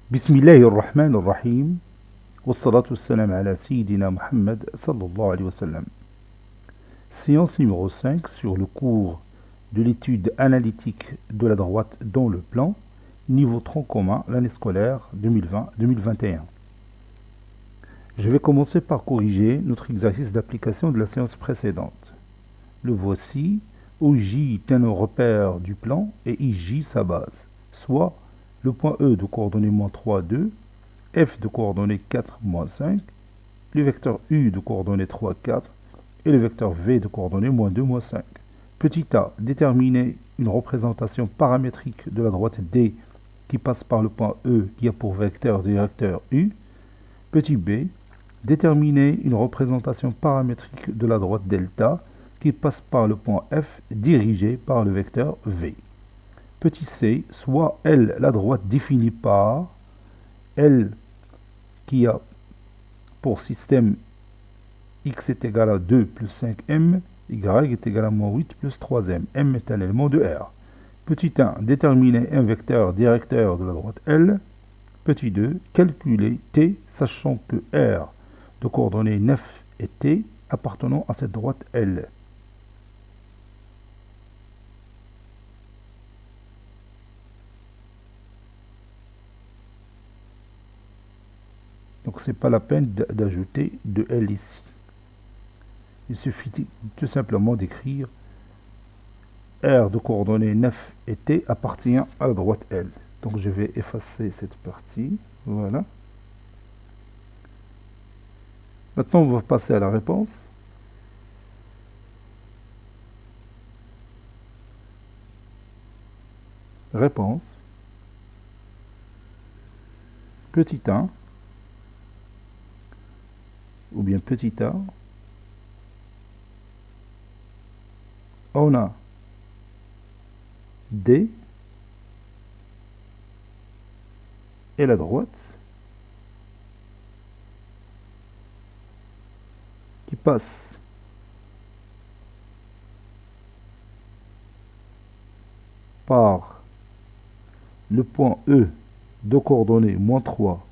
Bismillahirrahmanirrahim. Wassalatu wassalam ala Sayyidina Muhammad sallallahu alayhi wa sallam. Séance numéro 5 sur le cours de l'étude analytique de la droite dans le plan, niveau tronc commun, l'année scolaire 2020-2021. Je vais commencer par corriger notre exercice d'application de la séance précédente. Le voici, où J est un repère du plan et IJ sa base, soit le point E de coordonnées moins 3, 2, F de coordonnées 4, moins 5, le vecteur U de coordonnées 3, 4 et le vecteur V de coordonnées moins 2, moins 5. Petit a, déterminer une représentation paramétrique de la droite D qui passe par le point E qui a pour vecteur directeur U. Petit b, déterminer une représentation paramétrique de la droite delta qui passe par le point F dirigé par le vecteur V. Petit c, soit L, la droite définie par L qui a pour système x est égal à 2 plus 5m, y est égal à moins 8 plus 3m, m est un élément de R. Petit 1, déterminer un vecteur directeur de la droite L. Petit 2, calculer t, sachant que R de coordonnées 9 et t appartenant à cette droite L. Donc c'est pas la peine d'ajouter de L ici. Il suffit tout simplement d'écrire R de coordonnées 9 et t appartient à la droite L. Donc je vais effacer cette partie. Voilà. Maintenant on va passer à la réponse. Réponse. Petit 1 ou bien petit a. On a D et la droite qui passe par le point E de coordonnées moins 3,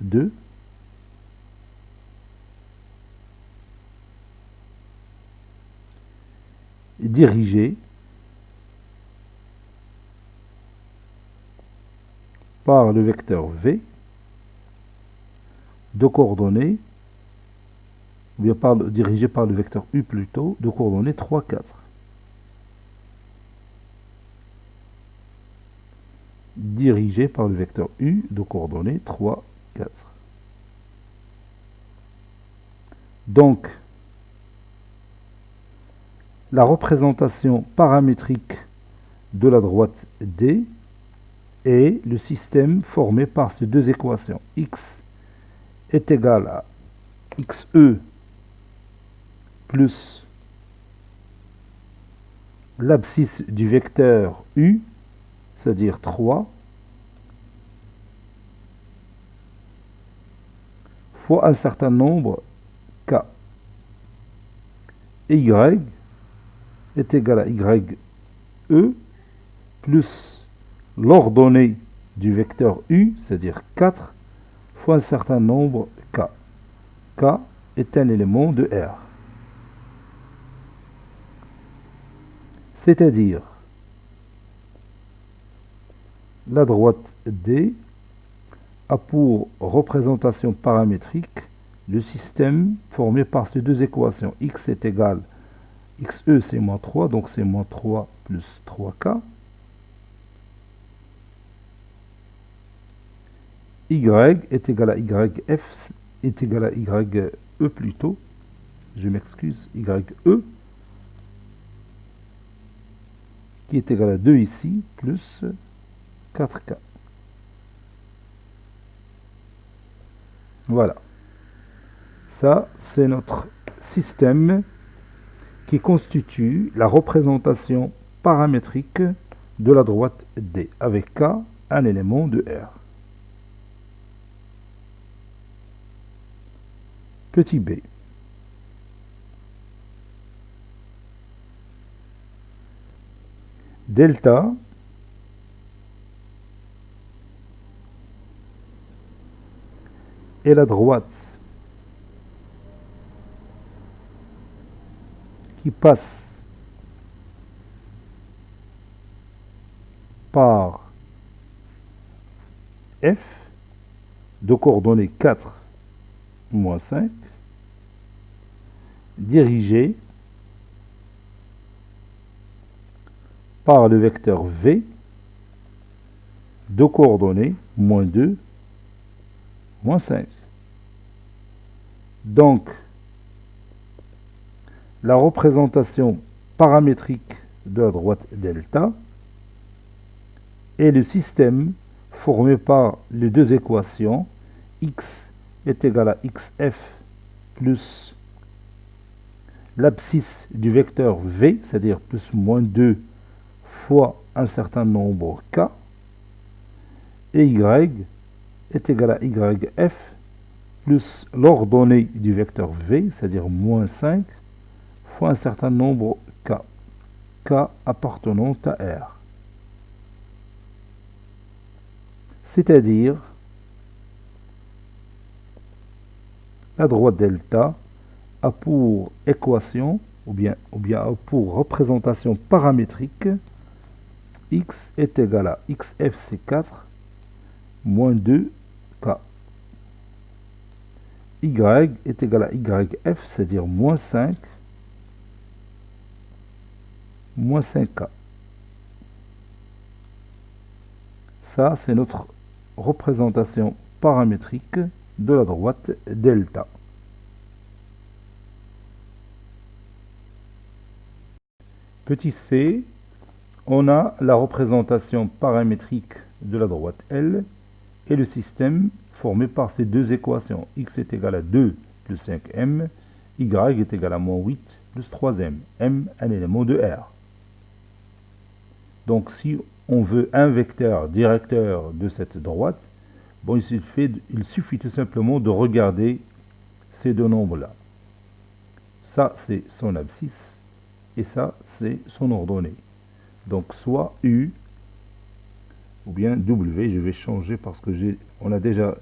2, dirigé par le vecteur V de coordonnées, ou bien dirigé par le vecteur U plutôt, de coordonnées 3, 4. Dirigé par le vecteur U de coordonnées 3, 4. Donc, la représentation paramétrique de la droite D est le système formé par ces deux équations. X est égal à xe plus l'abscisse du vecteur U, c'est-à-dire 3, fois un certain nombre k. Et y est égal à ye plus l'ordonnée du vecteur U, c'est-à-dire 4, fois un certain nombre k. K est un élément de R. C'est-à-dire la droite D a pour représentation paramétrique le système formé par ces deux équations. X est égal, xe c'est moins 3, donc c'est moins 3 plus 3k. Y est égal à yf est égal à ye plutôt. Je m'excuse, ye qui est égal à 2 ici, plus 4k. Voilà. Ça, c'est notre système qui constitue la représentation paramétrique de la droite D, avec K, un élément de R. Petit b. Delta et la droite qui passe par F de coordonnées 4 moins 5, dirigée par le vecteur V de coordonnées moins 2, moins 5. Donc, la représentation paramétrique de la droite delta est le système formé par les deux équations x est égal à xf plus l'abscisse du vecteur v, c'est-à-dire plus moins 2 fois un certain nombre k, et y est égal à yf plus l'ordonnée du vecteur v, c'est-à-dire moins 5 fois un certain nombre k, k appartenant à R. C'est-à-dire la droite delta a pour équation ou bien a pour représentation paramétrique x est égal à xf c4 moins 2k. Y est égal à yf, c'est-à-dire moins 5 moins 5k. Ça, c'est notre représentation paramétrique de la droite delta. Petit c, on a la représentation paramétrique de la droite L et le système formé par ces deux équations. X est égal à 2 plus 5m, y est égal à moins 8 plus 3m, m un élément de R. Donc si on veut un vecteur directeur de cette droite, bon, il suffit tout simplement de regarder ces deux nombres-là. Ça, c'est son abscisse, et ça, c'est son ordonnée. Donc soit U, ou bien W, je vais changer parce que on a déjà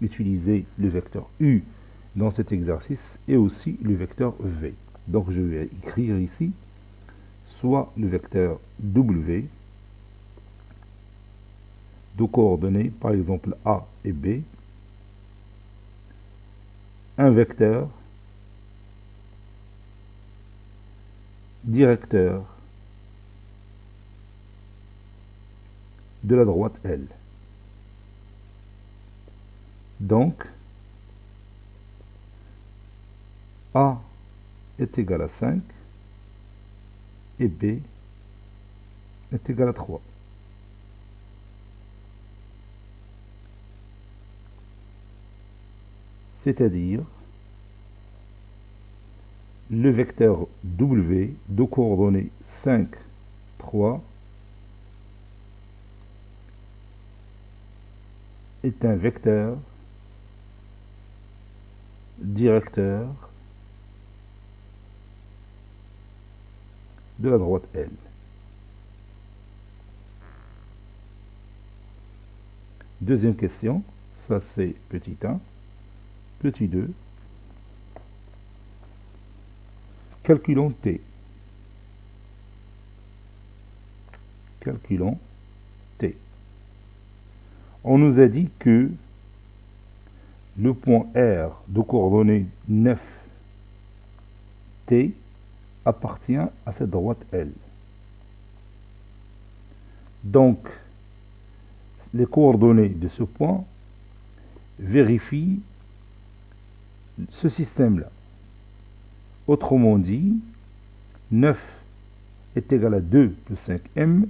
utilisé le vecteur U dans cet exercice, et aussi le vecteur V. Donc je vais écrire ici, soit le vecteur W, de coordonnées, par exemple A et B, un vecteur directeur de la droite L. Donc, A est égal à 5 et B est égal à 3. C'est-à-dire le vecteur W de coordonnées 5, 3 est un vecteur directeur de la droite L. Deuxième question, ça c'est petit 1. Petit 2, calculons T. Calculons T. On nous a dit que le point R de coordonnées 9, T, appartient à cette droite L. Donc, les coordonnées de ce point vérifient ce système-là. Autrement dit, 9 est égal à 2 plus 5m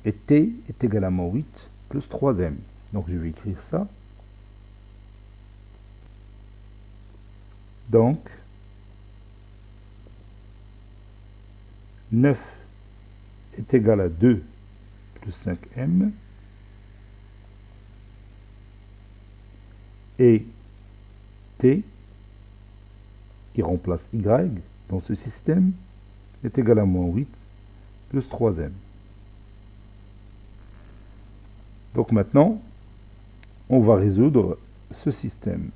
et t est égal à moins 8 plus 3m. Donc je vais écrire ça. Donc, 9 est égal à 2 plus 5m et t, qui remplace y dans ce système, est égal à moins 8 plus 3m. Donc maintenant, on va résoudre ce système.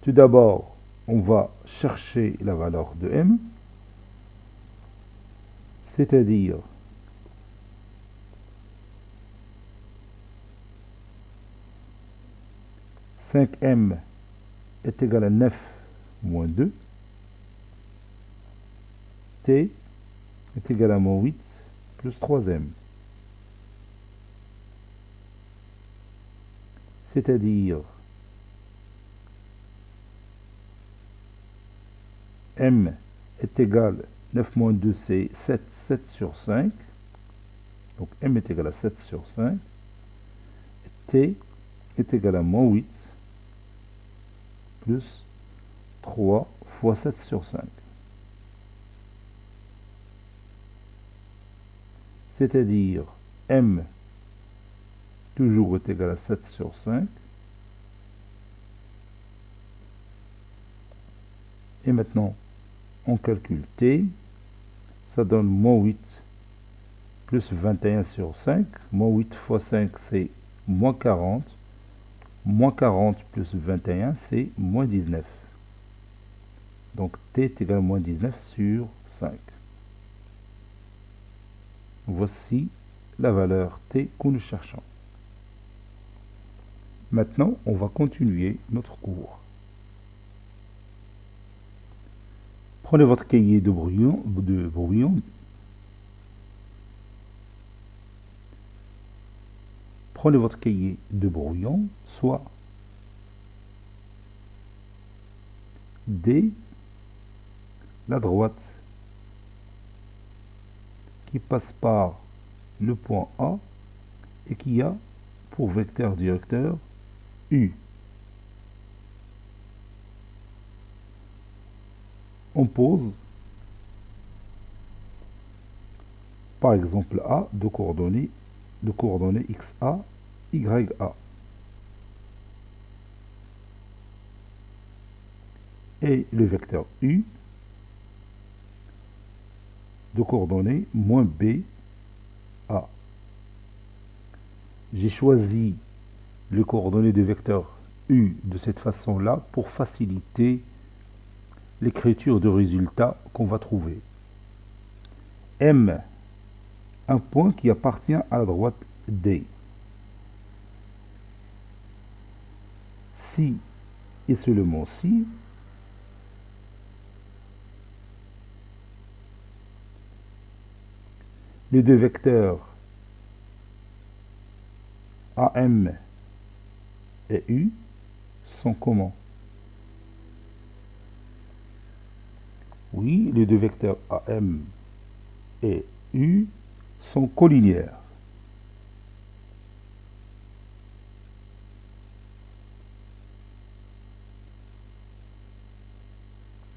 Tout d'abord, on va chercher la valeur de m, c'est-à-dire m est égal à 9 moins 2, t est égal à moins 8 plus 3m. C'est-à-dire m est égal, 9 moins 2 c'est 7, 7 sur 5, donc m est égal à 7 sur 5, t est égal à moins 8 plus 3 fois 7 sur 5. C'est-à-dire m toujours est égal à 7 sur 5. Et maintenant, on calcule t, ça donne moins 8 plus 21 sur 5. Moins 8 fois 5, c'est moins 40. Moins 40 plus 21, c'est moins 19. Donc t est égal à moins 19 sur 5. Voici la valeur t que nous cherchons. Maintenant, on va continuer notre cours. Prenez votre cahier de brouillon. Prenez votre cahier de brouillon, soit D, la droite qui passe par le point A et qui a pour vecteur directeur U. On pose par exemple A de coordonnées XA, YA. Et le vecteur U de coordonnées moins B, A. J'ai choisi les coordonnées du vecteur U de cette façon-là pour faciliter l'écriture de résultats qu'on va trouver. M, un point qui appartient à la droite D. Si et seulement si les deux vecteurs AM et U sont comment? Oui, les deux vecteurs AM et U sont collinéaires.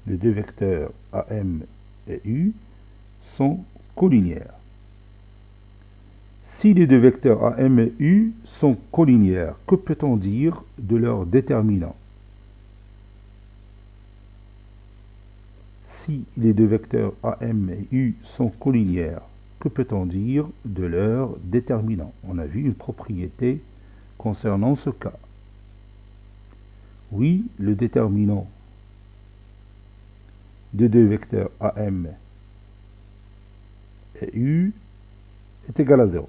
Les deux vecteurs AM et U sont collinéaires. Si les deux vecteurs AM et U sont collinéaires, que peut-on dire de leur déterminant? Si les deux vecteurs AM et U sont collinéaires, que peut-on dire de leur déterminant? On a vu une propriété concernant ce cas. Oui, le déterminant de deux vecteurs AM et U est égal à 0.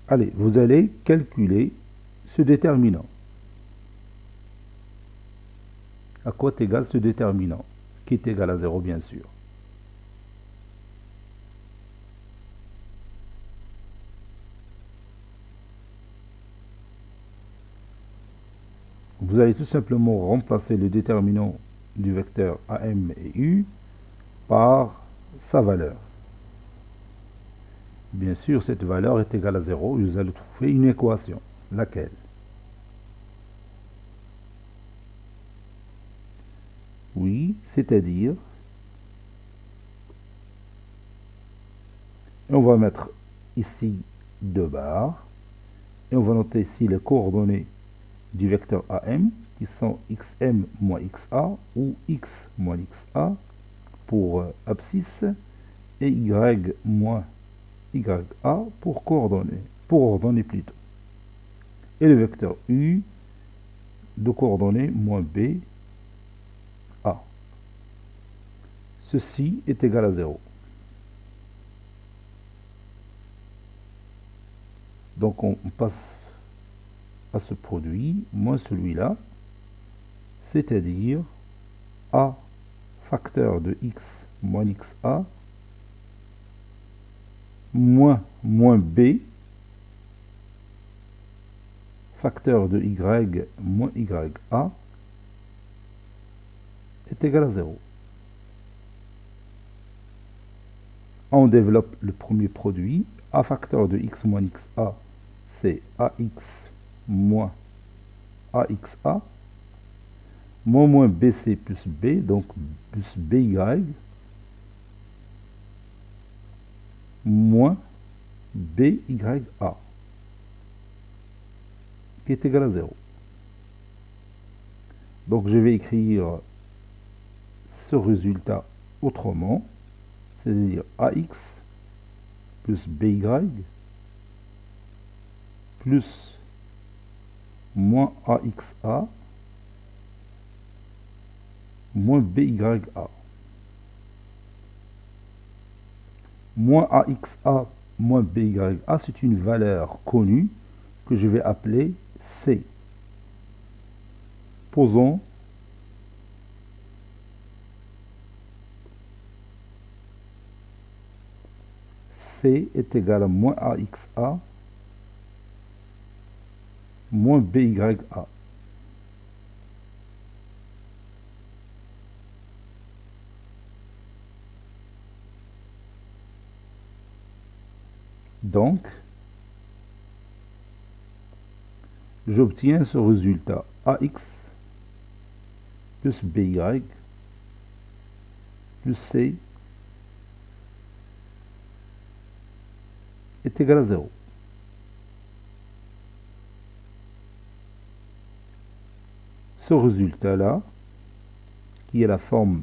Allez, vous allez calculer ce déterminant. À quoi est égal ce déterminant? Qui est égal à 0, bien sûr. Vous allez tout simplement remplacer le déterminant du vecteur AM et U par sa valeur. Bien sûr, cette valeur est égale à 0 et vous allez trouver une équation. Laquelle? Oui, c'est-à-dire, on va mettre ici 2 barres, et on va noter ici les coordonnées du vecteur AM, qui sont xm moins xa, ou x moins xa, pour abscisse, et y moins YA pour ordonner plutôt. Et le vecteur U de coordonnées moins B, A. Ceci est égal à 0. Donc on passe à ce produit moins celui-là, c'est-à-dire A facteur de X moins XA moins B facteur de Y moins YA est égal à 0. On développe le premier produit. A facteur de X moins XA, c'est AX moins AXA. Moins BC plus B, donc plus BY, moins BYA, qui est égal à 0. Donc je vais écrire ce résultat autrement, c'est-à-dire AX plus BY plus moins AXA moins BYA. Moins AXA moins BYA, c'est une valeur connue que je vais appeler C. Posons C est égal à moins AXA moins BYA. Donc, j'obtiens ce résultat AX plus BY plus C est égal à 0. Ce résultat-là, qui est la forme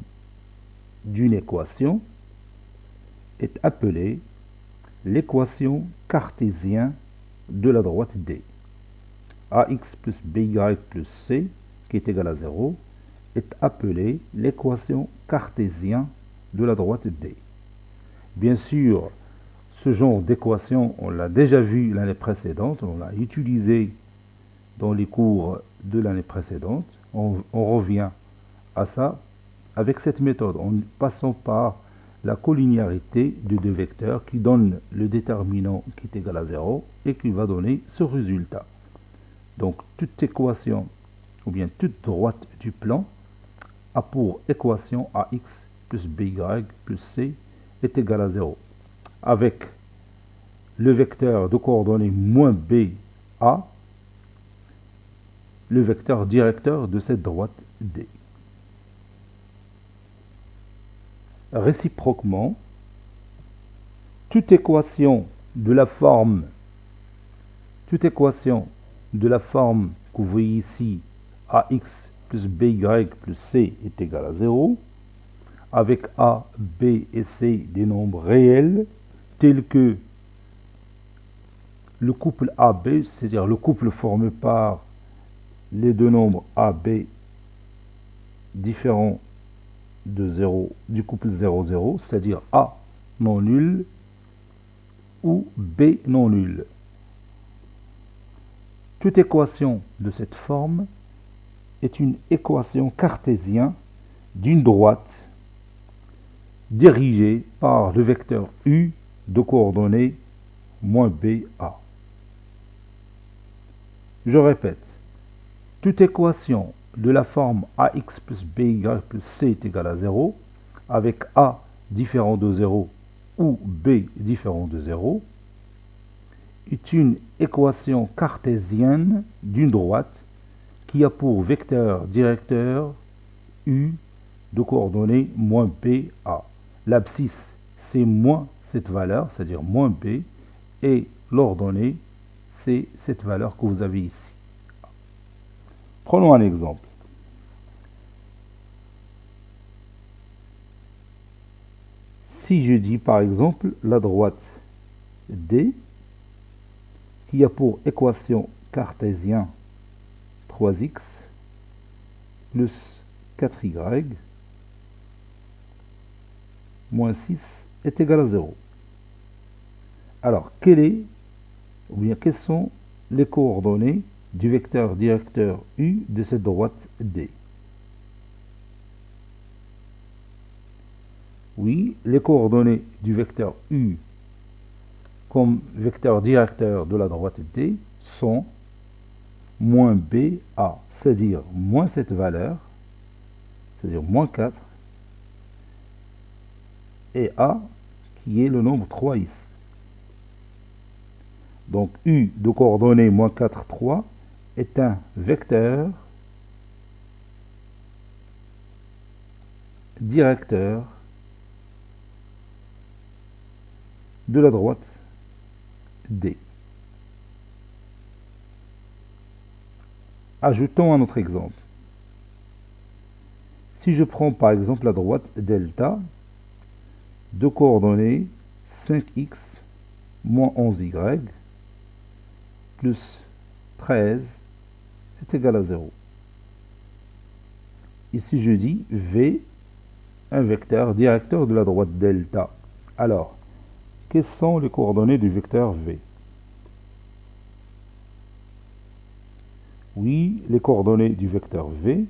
d'une équation, est appelé l'équation cartésienne de la droite D. AX plus BY plus C, qui est égal à 0, est appelée l'équation cartésienne de la droite D. Bien sûr, ce genre d'équation, on l'a déjà vu l'année précédente, on l'a utilisé dans les cours de l'année précédente. On revient à ça avec cette méthode, en passant par la collinéarité de deux vecteurs qui donne le déterminant qui est égal à 0 et qui va donner ce résultat. Donc toute équation, ou bien toute droite du plan, a pour équation AX plus BY plus C est égal à 0. Avec le vecteur de coordonnées moins BA, le vecteur directeur de cette droite D. Réciproquement, toute équation de la forme que vous voyez ici, AX plus BY plus C est égal à 0, avec A, B et C des nombres réels, tels que le couple AB, c'est-à-dire le couple formé par les deux nombres AB différents de 0, du couple 0,0, c'est-à-dire A non nul ou B non nul. Toute équation de cette forme est une équation cartésienne d'une droite dirigée par le vecteur U de coordonnées moins BA. Je répète, toute équation de la forme AX plus BY plus C est égal à 0, avec A différent de 0 ou B différent de 0, est une équation cartésienne d'une droite qui a pour vecteur directeur U de coordonnées moins BA. L'abscisse, c'est moins cette valeur, c'est-à-dire moins B, et l'ordonnée, c'est cette valeur que vous avez ici. Prenons un exemple. Si je dis par exemple la droite D qui a pour équation cartésienne 3x plus 4y moins 6 est égal à 0. Alors, quelles sont les coordonnées du vecteur directeur U de cette droite D? Oui, les coordonnées du vecteur U comme vecteur directeur de la droite D sont moins BA, c'est-à-dire moins cette valeur, c'est-à-dire moins 4, et A qui est le nombre 3 ici. Donc U de coordonnées moins 4, 3 est un vecteur directeur de la droite D. Ajoutons un autre exemple. Si je prends par exemple la droite delta de coordonnées 5x moins 11y plus 13 est égal à 0. Ici je dis V, un vecteur directeur de la droite delta. Alors, quelles sont les coordonnées du vecteur V? Oui, les coordonnées du vecteur V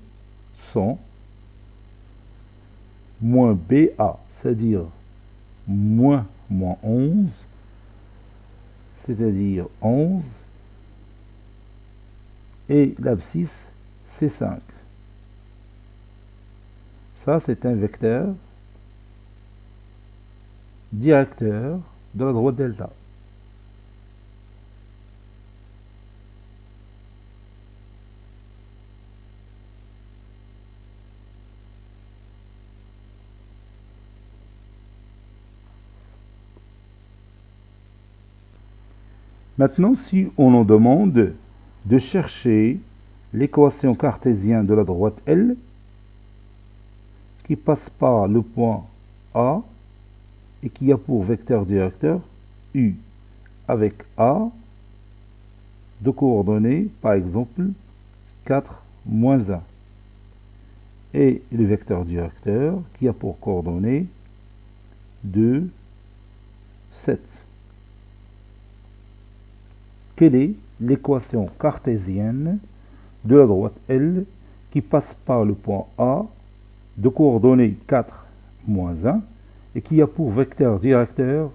sont moins BA, c'est-à-dire moins 11, c'est-à-dire 11, et l'abscisse, c'est 5. Ça, c'est un vecteur directeur de la droite delta. Maintenant, si on nous demande de chercher l'équation cartésienne de la droite L qui passe par le point A et qui a pour vecteur directeur U, avec A de coordonnées, par exemple, 4, moins 1. Et le vecteur directeur qui a pour coordonnées 2, 7. Quelle est l'équation cartésienne de la droite L qui passe par le point A de coordonnées 4, moins 1 et qui a pour vecteur directeur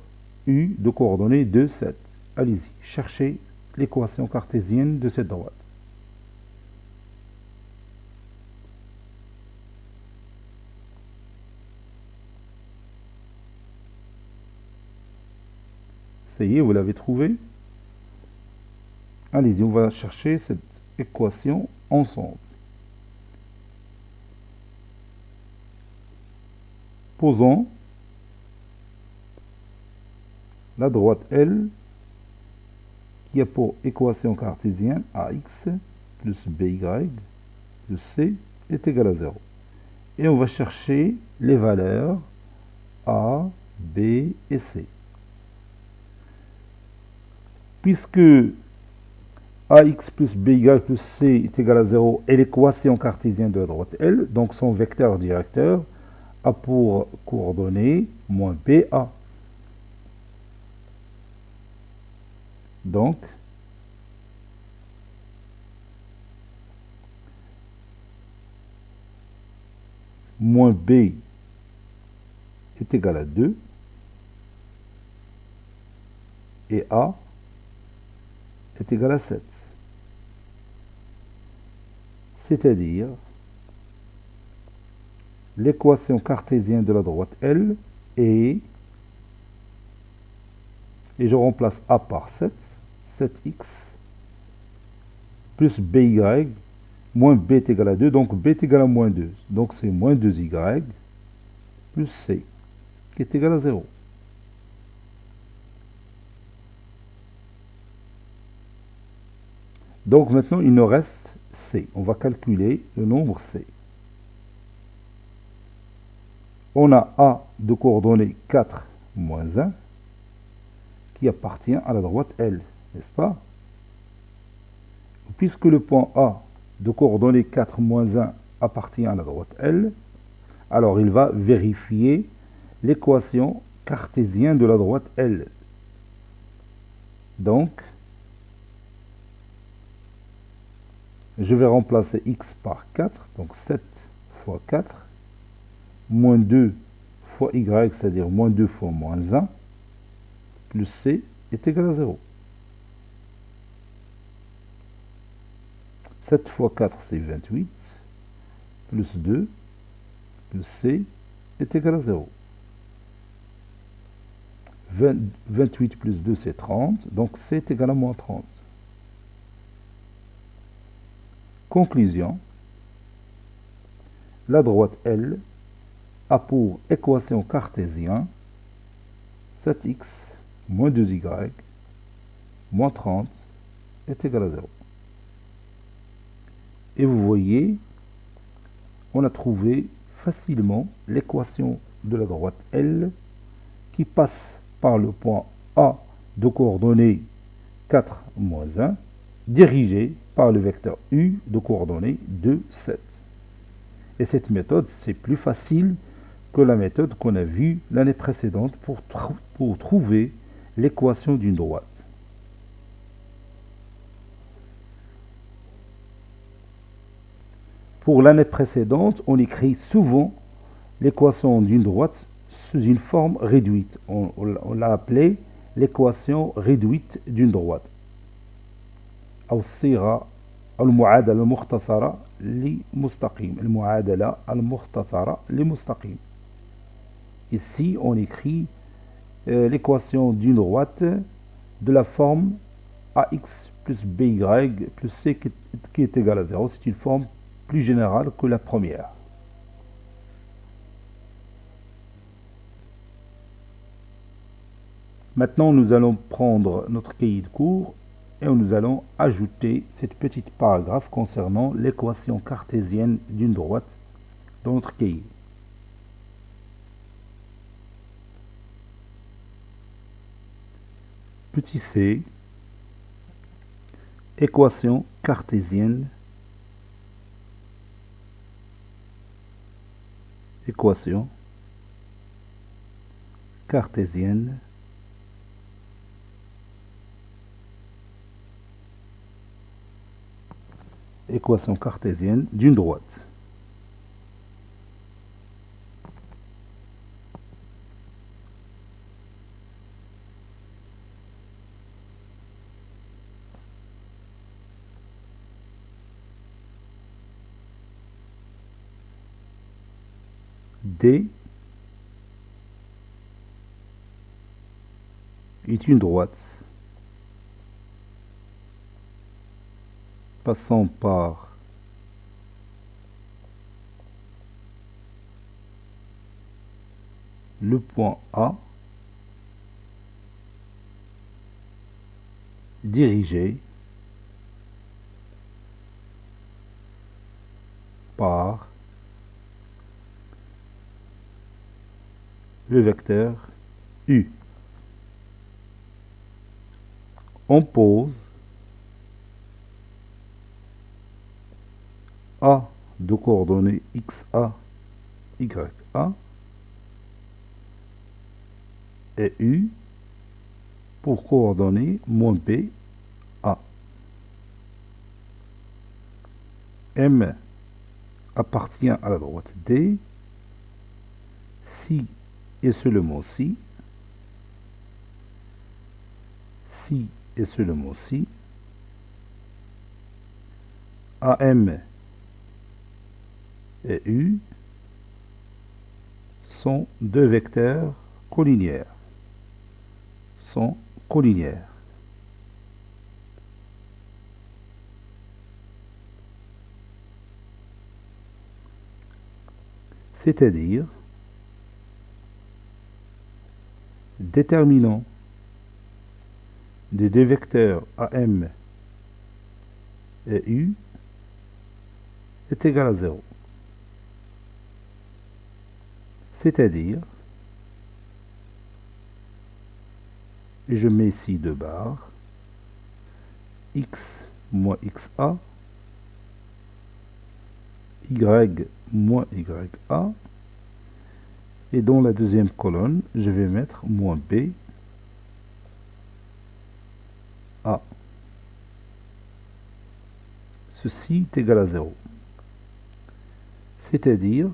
U de coordonnées 2, 7. Allez-y, cherchez l'équation cartésienne de cette droite. Ça y est, vous l'avez trouvé? Allez-y, on va chercher cette équation ensemble. Posons la droite L qui a pour équation cartésienne AX plus BY plus C est égal à 0. Et on va chercher les valeurs A, B et C. Puisque AX plus BY plus C est égal à 0 est l'équation cartésienne de la droite L, donc son vecteur directeur a pour coordonnées moins BA. Donc, moins B est égal à 2 et A est égal à 7. C'est-à-dire l'équation cartésienne de la droite L est, et je remplace A par 7, 7x plus BY, moins B est égal à 2, donc B est égal à moins 2. Donc c'est moins 2y plus C, qui est égal à 0. Donc maintenant, il nous reste C. On va calculer le nombre C. On a A de coordonnées 4, moins 1, qui appartient à la droite L, n'est-ce pas? Puisque le point A de coordonnées 4 moins 1 appartient à la droite L, alors il va vérifier l'équation cartésienne de la droite L. Donc, je vais remplacer x par 4, donc 7 fois 4, moins 2 fois y, c'est-à-dire moins 2 fois moins 1, plus c est égal à 0. 7 fois 4, c'est 28, plus 2, plus c est égal à 0. 28 plus 2, c'est 30, donc c est égal à moins 30. Conclusion, la droite L a pour équation cartésienne 7x moins 2y moins 30 est égal à 0. Et vous voyez, on a trouvé facilement l'équation de la droite L qui passe par le point A de coordonnées 4 moins 1, dirigé par le vecteur U de coordonnées 2, 7. Et cette méthode, c'est plus facile que la méthode qu'on a vue l'année précédente pour trouver l'équation d'une droite. Pour l'année précédente, on écrit souvent l'équation d'une droite sous une forme réduite. On l'a appelée l'équation réduite d'une droite. أو الصيغة المعادلة المختصرة لمستقيم. المعادلة المختصرة لمستقيم. Ici, on écrit l'équation d'une droite de la forme ax plus by plus c qui est égal à 0. C'est une forme plus générale que la première. Maintenant, nous allons prendre notre cahier de cours et nous allons ajouter cette petite paragraphe concernant l'équation cartésienne d'une droite dans notre cahier. Petit c, équation cartésienne, équation cartésienne équation cartésienne d'une droite. D est une droite passant par le point A dirigé par le vecteur U. On pose A de coordonnées XA, YA et U pour coordonnées moins B, A. M appartient à la droite D si et seulement si, si et seulement si, AM et U sont deux vecteurs collinéaires. Sont collinéaires. C'est-à-dire déterminant des deux vecteurs AM et U est égal à 0. C'est-à-dire et je mets ici deux barres, x moins xa, y moins ya, et dans la deuxième colonne, je vais mettre moins b, a. Ceci est égal à 0. C'est-à-dire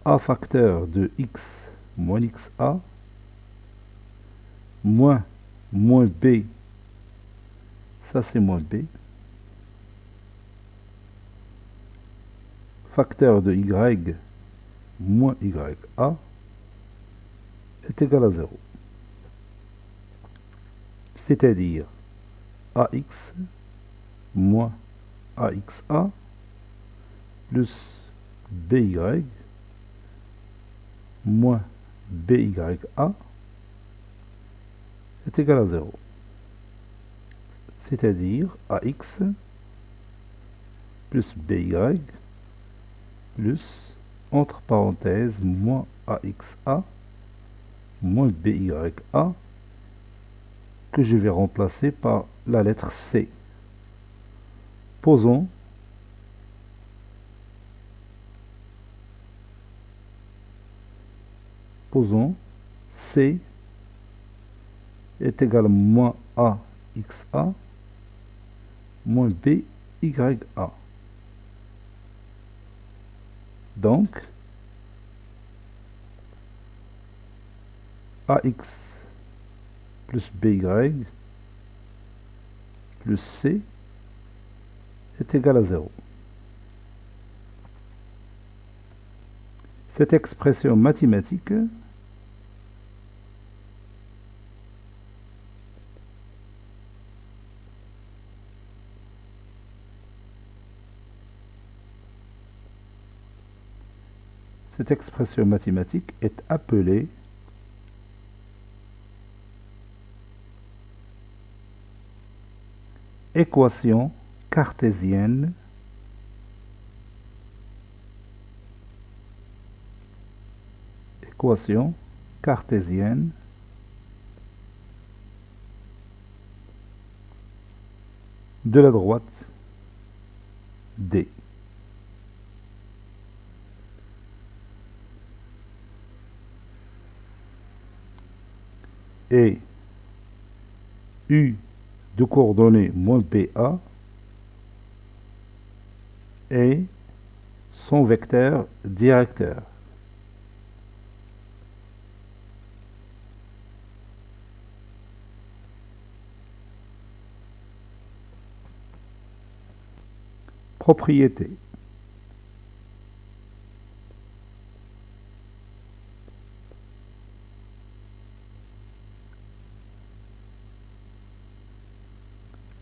a facteur de x moins xa moins b, ça c'est moins b, facteur de y moins ya est égal à 0. C'est-à-dire ax moins axa plus by moins bya est égal à 0. C'est-à-dire ax plus by plus, entre parenthèses, moins axa moins bya que je vais remplacer par la lettre C. Posons C est égal à moins axa moins bya. Donc, ax plus by plus c est égal à 0. Cette expression mathématique est appelée équation cartésienne de la droite D. Et U de coordonnées moins BA est son vecteur directeur. Propriété.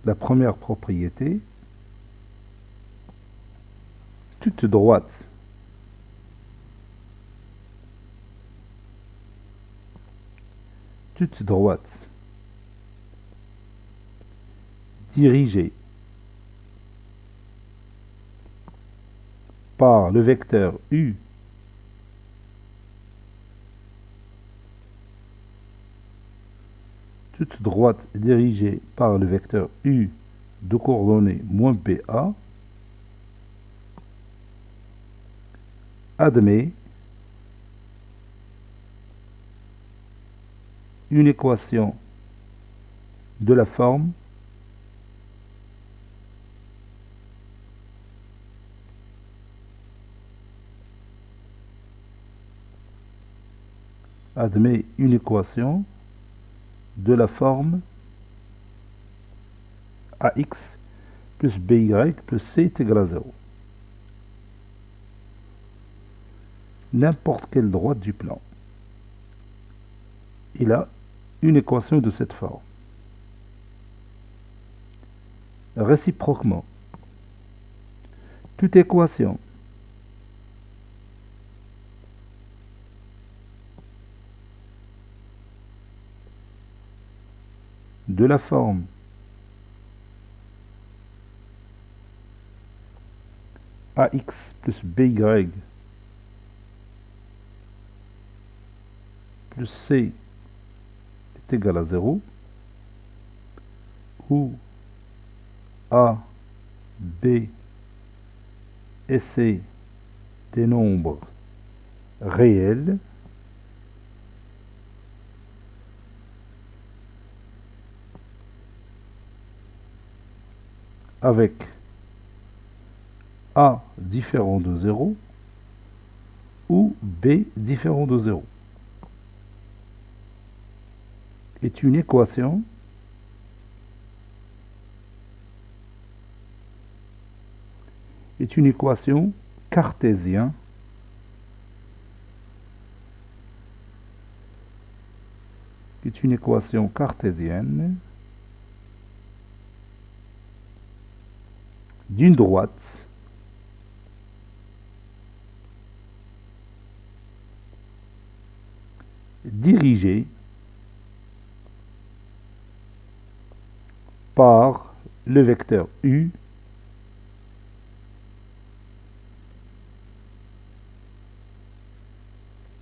La première propriété, toute droite dirigée par le vecteur U toute droite dirigée par le vecteur U de coordonnées moins BA admet une équation de la forme ax plus by plus c est égal à 0. N'importe quelle droite du plan. Il a une équation de cette forme. Réciproquement, toute équation de la forme ax plus by plus c est égal à 0, où A, B et C des nombres réels, avec A différent de 0 ou B différent de 0, est une équation cartésienne d'une droite dirigée par le vecteur U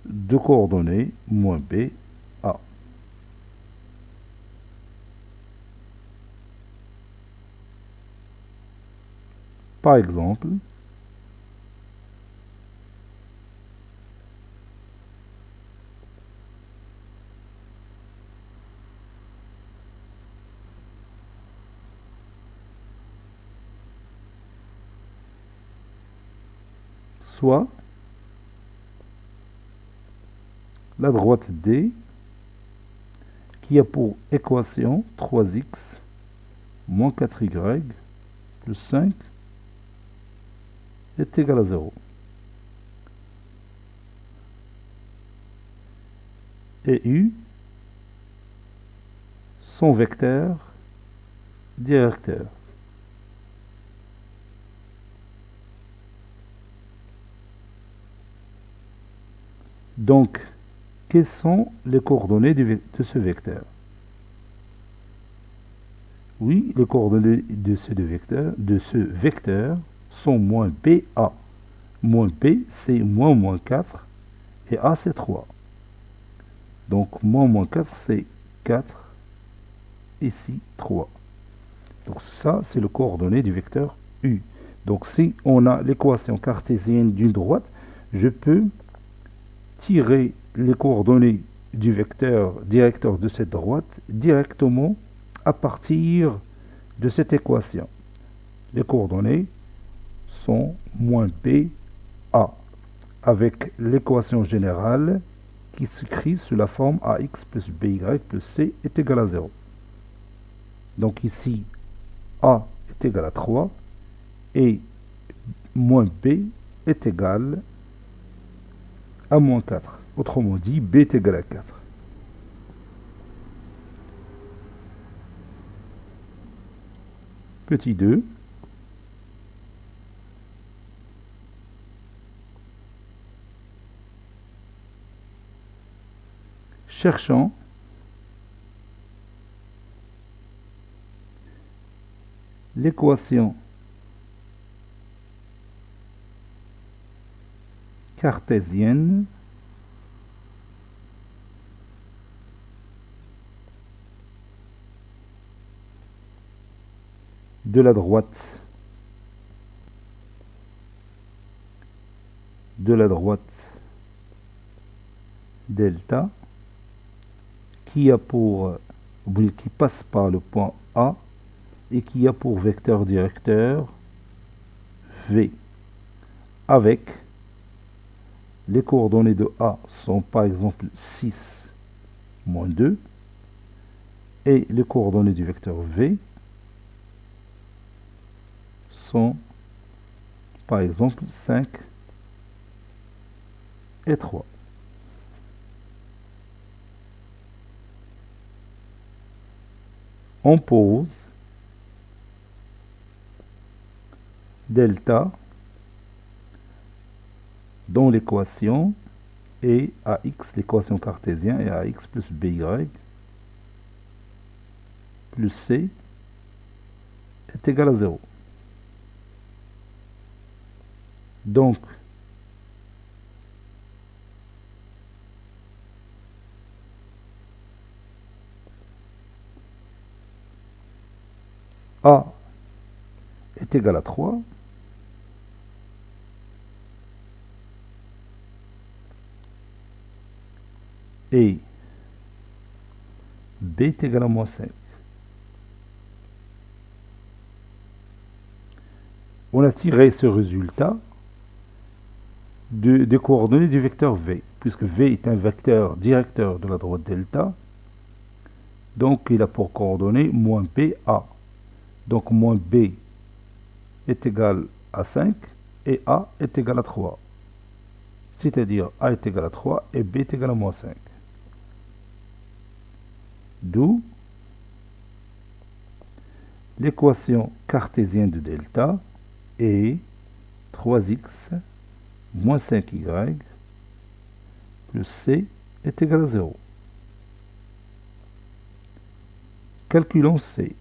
de coordonnées moins B, A. Par exemple, soit la droite D qui a pour équation 3x moins 4y plus 5 est égal à 0. Et U, son vecteur directeur. Donc, quelles sont les coordonnées de ce vecteur? Oui, les coordonnées de ce vecteur sont moins BA. Moins B, c'est moins 4 et A, c'est 3. Donc, moins 4, c'est 4, ici 3. Donc, ça, c'est le coordonnées du vecteur U. Donc, si on a l'équation cartésienne d'une droite, je peux tirer les coordonnées du vecteur directeur de cette droite directement à partir de cette équation. Les coordonnées sont moins B, A, avec l'équation générale qui s'écrit sous la forme AX plus BY plus C est égal à 0. Donc ici, A est égal à 3 et moins B est égal à moins 4. Autrement dit, B est égal à 4. Petit 2. Cherchons l'équation cartésienne de la droite delta qui passe par le point A et qui a pour vecteur directeur V, avec les coordonnées de A sont par exemple 6, moins 2, et les coordonnées du vecteur V sont par exemple 5 et 3. On pose delta dans l'équation et AX, l'équation cartésienne, et AX plus BY plus C est égal à 0. Donc, A est égal à 3, et B est égal à moins 5. On a tiré ce résultat des coordonnées du vecteur V, puisque V est un vecteur directeur de la droite delta, donc il a pour coordonnées moins BA. Donc moins B est égal à 5 et A est égal à 3. C'est-à-dire A est égal à 3 et B est égal à moins 5. D'où l'équation cartésienne de delta est 3x moins 5y plus c est égal à 0. Calculons c.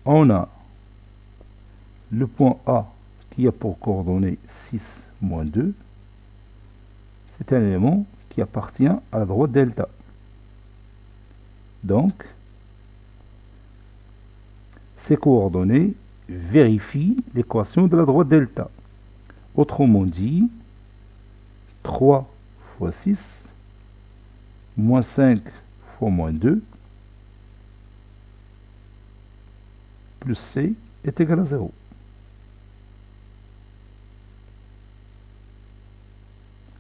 On a le point A qui a pour coordonnées 6, moins 2. C'est un élément qui appartient à la droite delta. Donc, ces coordonnées vérifient l'équation de la droite delta. Autrement dit, 3 fois 6, moins 5 fois moins 2, plus c est égal à 0.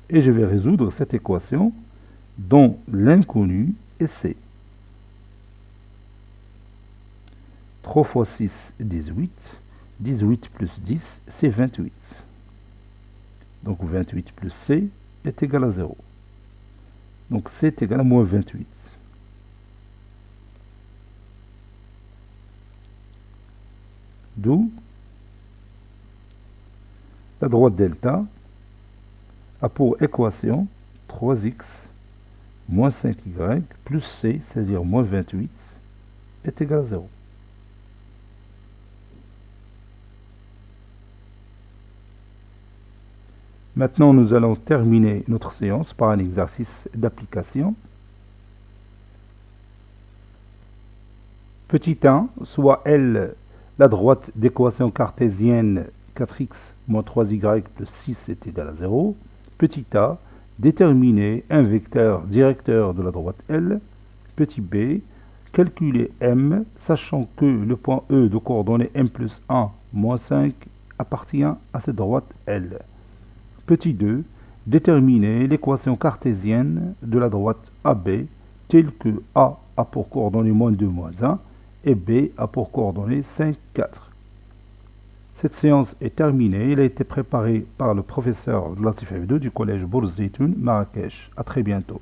Et je vais résoudre cette équation dont l'inconnu est c. 3 fois 6, 18. 18 plus 10, c'est 28. Donc 28 plus c est égal à 0. Donc c est égal à moins 28. D'où la droite delta a pour équation 3x moins 5y plus c, c'est-à-dire moins 28, est égal à 0. Maintenant, nous allons terminer notre séance par un exercice d'application. Petit 1, soit L, la droite d'équation cartésienne 4x moins 3y plus 6 est égal à 0. Petit a, déterminer un vecteur directeur de la droite L. Petit b, calculer m, sachant que le point E de coordonnées m plus 1, moins 5 appartient à cette droite L. Petit 2, déterminer l'équation cartésienne de la droite AB telle que A a pour coordonnées moins 2, moins 1 et B a pour coordonnées 5, 4. Cette séance est terminée. Elle a été préparée par le professeur Latif Abdou du collège Bourz Zeytoun, Marrakech. À très bientôt.